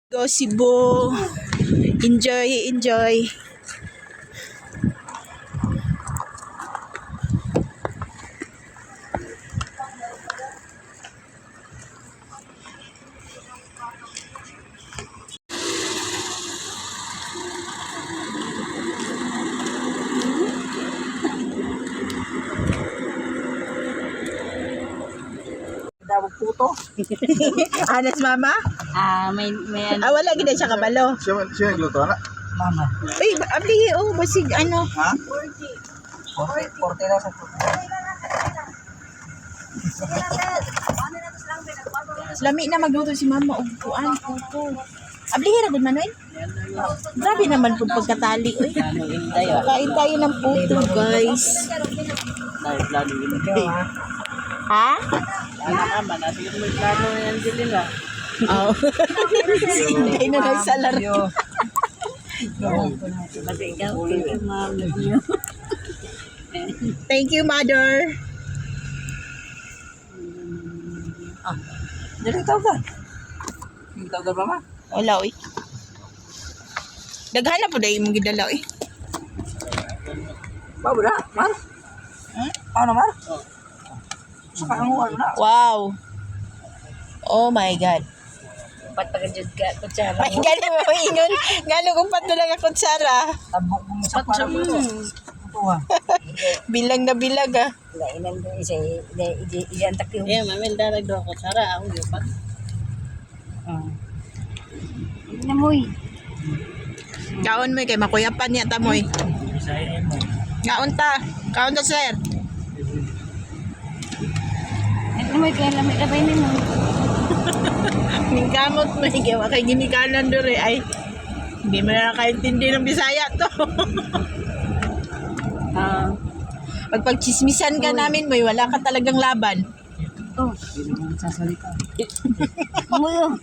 Go Cebu. Enjoy, enjoy. Dawag puto. Anas mama? May ano. Wala gid siya kabalo. Siya nagluto na. Mama. Uy, abli basig ano. Ha? 40 na sa puto. Lami na magluto si mama og kuan puto. Abli ra gud Manuel. Grabe naman pud pagkatali oy. Kain tayo ng puto, guys. Plano yun. Ha? Ano naman, nasa yung may plano na yan din nila. Oh. Hindi na lang sa laro. Thank you, mother. Dali tawagan. Yung tawagan mama? Wala oy. Daghan na pud ay imong gidala oy. Bago na, Mar? Ano, Mar? Saka ang uwan na. Wow. Oh my God. Patagajud ka, kutsara. Ay, gano'n mo ingon. Gano'n kung patulang ako kutsara. Tabok mo sa para mo. Ito ha. Bilang na bilag ah. Lainan ko isa, iyan takyo. Yeah, mamil darag do ako. Sara, ako yung pat. Namoy. Kaon mo kay makuyapan niya tamoy. Kaon ta. Kaon ta sir. Namoy, kaya lamig na ba yun mo? Mingkamot mo kay kay ginikanan dure ay. Hindi mo na nakaintindi ng Bisaya to. Pag pagchismisan ka namin mo, wala ka talagang laban. Oh, hindi mo sasalita. Muyo.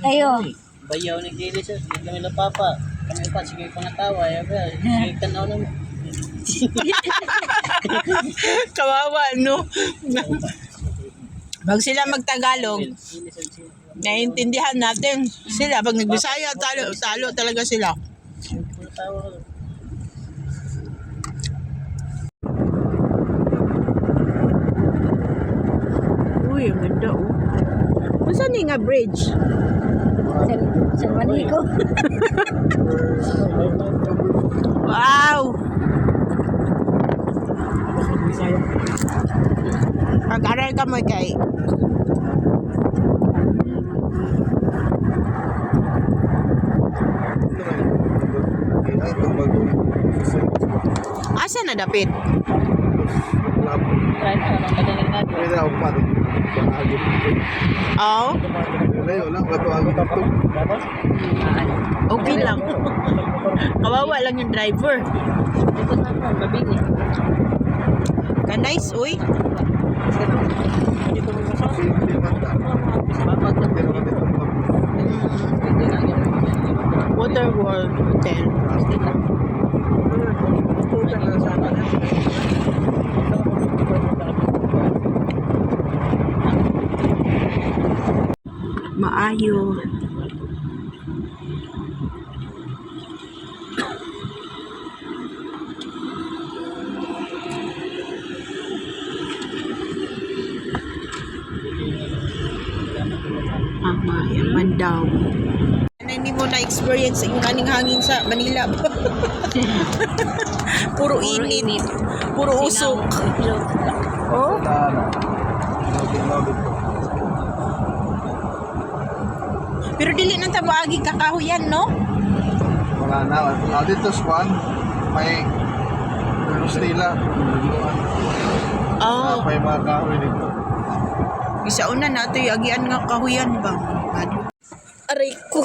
Ayo. Bayaw ni Gili sir, hindi kami na papa. Kami pa, sige pangatawa. Sige tanaw naman. Kawawa, no? Pag sila magtagalog, naiintindihan natin sila. Pag nagbisaya, talo talaga sila. Uy, ang ganda oh. Saan ni nga bridge? Sa Manico. Wow! Pag-aral ka mo kay asa na dapit? Pwede ako pa. Oh, Layo lang, katuagin ito. okay lang. Kawawa lang yung driver. Dito na ako, mabini. Ka-nice, uy. Dito mo sa Simple man ta. babag na Hindi naman ito Water World Hotel. Maayo. Yaman daw. Hindi mo na-experience yung kaning hangin sa Manila. Puro init. Puro usok. Oh? Pero dili nang tabaagi kakahuyan, no? Wala na. Dito Swan, may Rostila. Oh. May mga kahoy dito. Bisa una na ito yung agian nga kahuyan ba? Aray ko.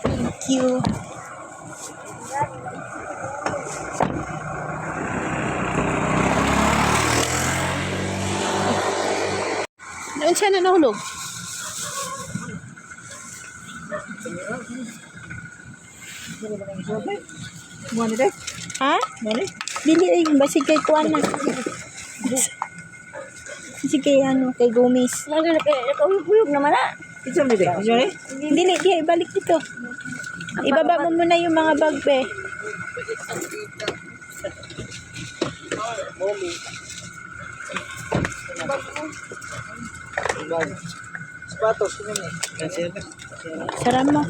Thank you. Noon siya na nahulog. Muna deh. Ha? Muna. Dili ay basig kay kuan na. Basig kay ano, kay Gomis. Nakakuyog naman na. Isa mo din. Sorry? Dili, di, ibalik dito. Ibaba mo muna yung mga bag, be. Sapatos, sino mo? Sara mo.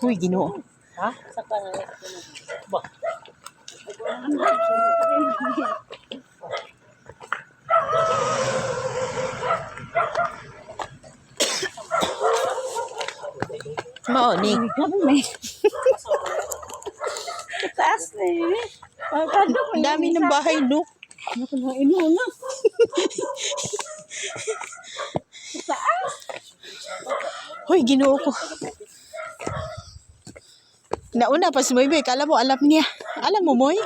Uy, Ginoo. Ha? Saka na. Ba? Mao ni. Taas na eh. Ang dami ng bahay, no? Inuna. Hoy, Ginoo ko. Nauna pa si Moy, be. Kala mo, alam niya. Alam mo, Moy?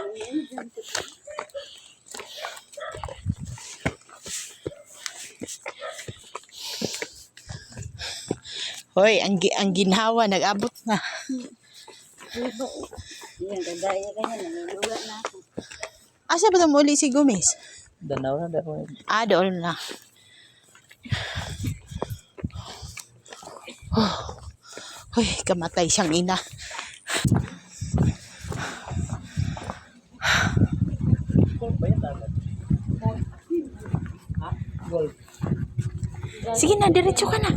Hoy, ang ginhawa, nag-abot na. Yan, kagaya ka yan. Nangiluga na ako. Asa ba ito muli si Gomez? Danaw na daw. Ah, doon na. Hoy, kamatay siyang ina. Gold. Sige na, diretso ka na.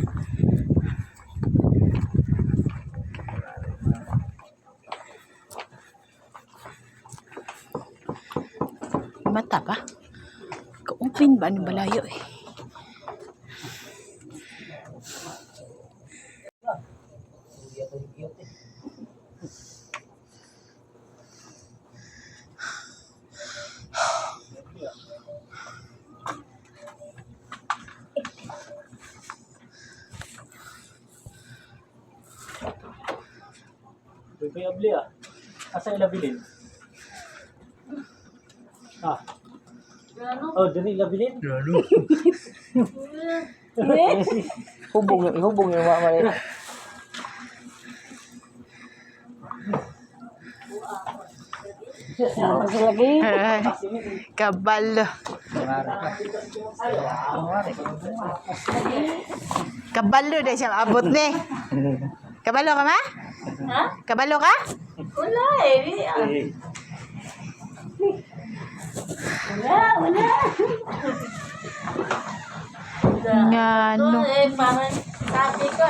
Mata ba? Ka-open ba? Anong balayo eh? May abli ah. Asa ilabilin? Ah. Oh, dali ilabilin? Hubong yung mga mali. Lagi. Kabalo. Kabalo na siyang abot ni. Kabalo ka ma? Ha? Kabalo ka? Wala eh. Wala. Nga no. Parang sabi ko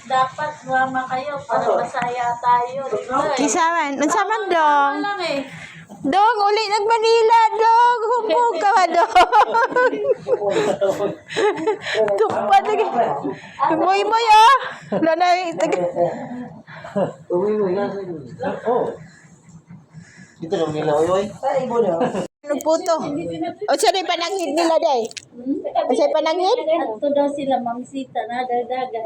dapat mama kayo para masaya tayo. Kisaman. Nansaman dong? Lang eh. Dong, uli nag Manila, dong. Humbog ka ba, dong? Tukpan lagi. Moy-moy, ah. Lanay. Oh. Dito lang nila, oy. Nagputo. O, sorry, pananghid nila, day. O, sorry, pananghid? Ito daw sila mamsita na dadaga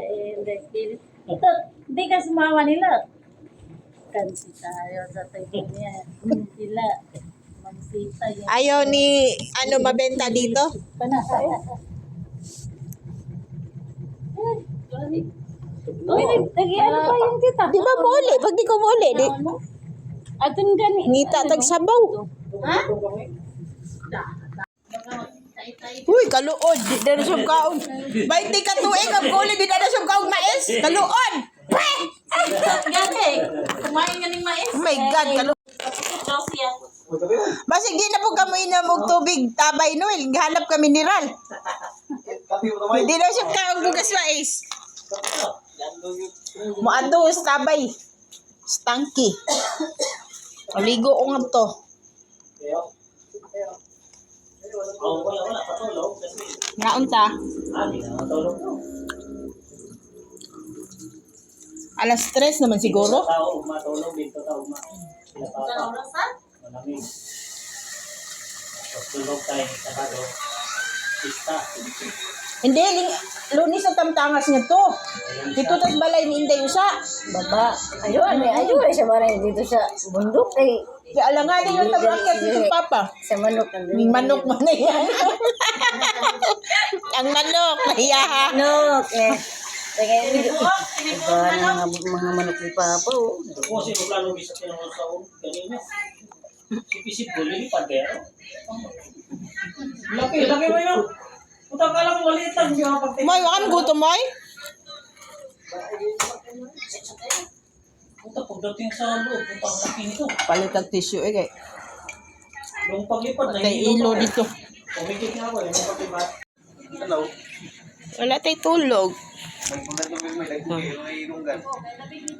ito, di ka sumawa nila. Kansi tayo sa tayo niya. Sila, mamsita yun. Ayaw ni, mabenta dito? Panasaya. Uy, nag-ano pa yung tita? Di ba muli? Pag di ko muli, di. Atun gani. Ngita tagsabaw. Ha? Uy, kaluod. Di na na siyang kaon. 20 ka tuig, ang kuli, di na na siyang kaon mais. Kaluod. Gani. Kumain nga ng mais. Oh my God, kaluod. Daw siya. Basta di na po kamo inamog tubig, tabay, Noel. Hanap ka mineral. Di na siyang kaon bugas mais. Muadto, tabay. Stanky. Aligo ko nga to. Naunta. Alas 3 naman siguro. Tao, matulog dito tao ma. Sila Sa orasan? malamig. Tulog tayo sa bado. Pista. Hindi, lunis ang tamtangas niya to. Dito tas balay ni Inday Usa. Baba. Ayun siya maray dito sa bundok eh. Kaya alanganin yung tabakyat dito, Papa. Sa manok May manok mo na yan. Ang manok, nahiya ha. Manok eh. Iba mga manok ni Papa, oh. Kung sino plano bisa tinanong sa kanina. Sipisip ko, lilipad kaya. Laki mo yun. Punta ka lang maliit lang. Moy, wakan gutom, Moy? Punta pagdating sa loob, punta ang laki nito. Palit ang tissue, eh, kay. Yung paglipad, Kay ilo dito. Umikit nga ako, yung patibat. Hello. Wala tayo tulog.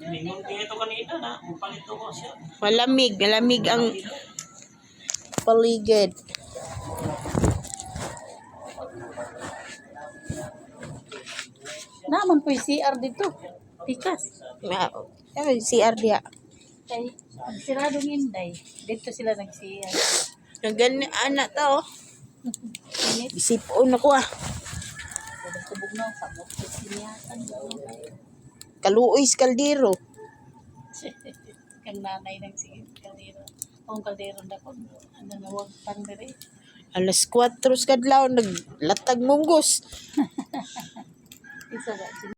Ningon din ito kanina na. Palito ko siya. Malamig ang paligid. Naman po yung CR dito. Tikas. CR diya. Kay, ang siradong inday. Dito sila nag-CR. Nagani anak to. Isipon ako ah. Kubog na, sabot sa siniyatan. Kaluoy kaldero. Kang nanay ng sige, kaldero. Kung kaldero na ko, ano na huwag pandere. Alas 4 kadlaw naglatag munggos. Isa ba?